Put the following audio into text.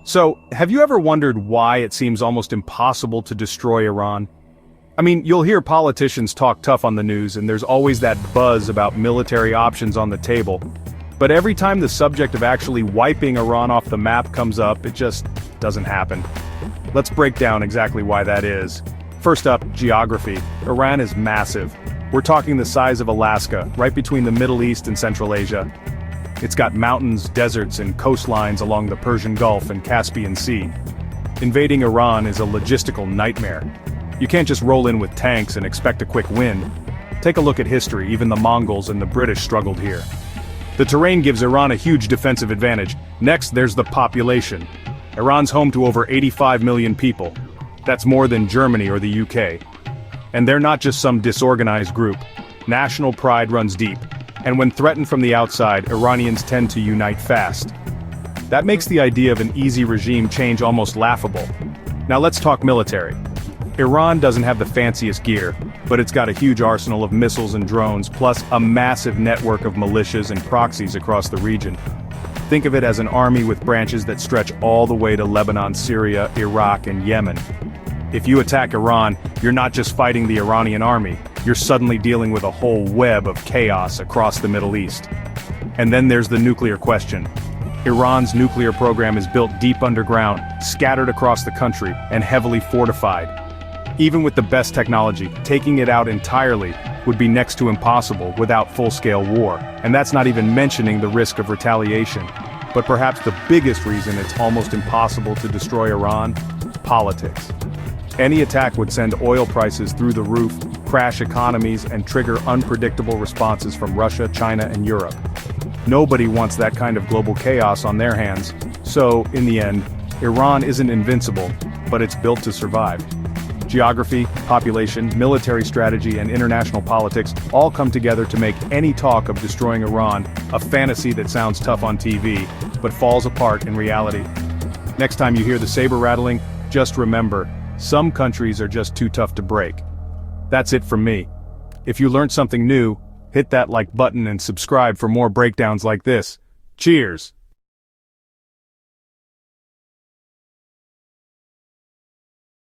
So, have you ever wondered why it seems almost impossible to destroy Iran? I mean, you'll hear politicians talk tough on the news and there's always that buzz about military options on the table. But every time the subject of actually wiping Iran off the map comes up, it just doesn't happen. Let's break down exactly why that is. First up, geography. Iran is massive. We're talking the size of Alaska, right between the Middle East and Central Asia. It's got mountains, deserts, and coastlines along the Persian Gulf and Caspian Sea. Invading Iran is a logistical nightmare. You can't just roll in with tanks and expect a quick win. Take a look at history, even the Mongols and the British struggled here. The terrain gives Iran a huge defensive advantage. Next, there's the population. Iran's home to over 85 million people. That's more than Germany or the UK. And they're not just some disorganized group. National pride runs deep. And when threatened from the outside, Iranians tend to unite fast. That makes the idea of an easy regime change almost laughable. Now let's talk military. Iran doesn't have the fanciest gear, but it's got a huge arsenal of missiles and drones, plus a massive network of militias and proxies across the region. Think of it as an army with branches that stretch all the way to Lebanon, Syria, Iraq, and Yemen. If you attack Iran, you're not just fighting the Iranian army, you're suddenly dealing with a whole web of chaos across the Middle East. And then there's the nuclear question. Iran's nuclear program is built deep underground, scattered across the country, and heavily fortified. Even with the best technology, taking it out entirely would be next to impossible without full-scale war, and that's not even mentioning the risk of retaliation. But perhaps the biggest reason it's almost impossible to destroy Iran? Politics. Any attack would send oil prices through the roof, crash economies, and trigger unpredictable responses from Russia, China, and Europe. Nobody wants that kind of global chaos on their hands. So, in the end, Iran isn't invincible, but it's built to survive. Geography, population, military strategy, and international politics all come together to make any talk of destroying Iran a fantasy that sounds tough on TV, but falls apart in reality. Next time you hear the saber rattling, just remember, some countries are just too tough to break. That's it from me. If you learned something new, hit that like button and subscribe for more breakdowns like this. Cheers!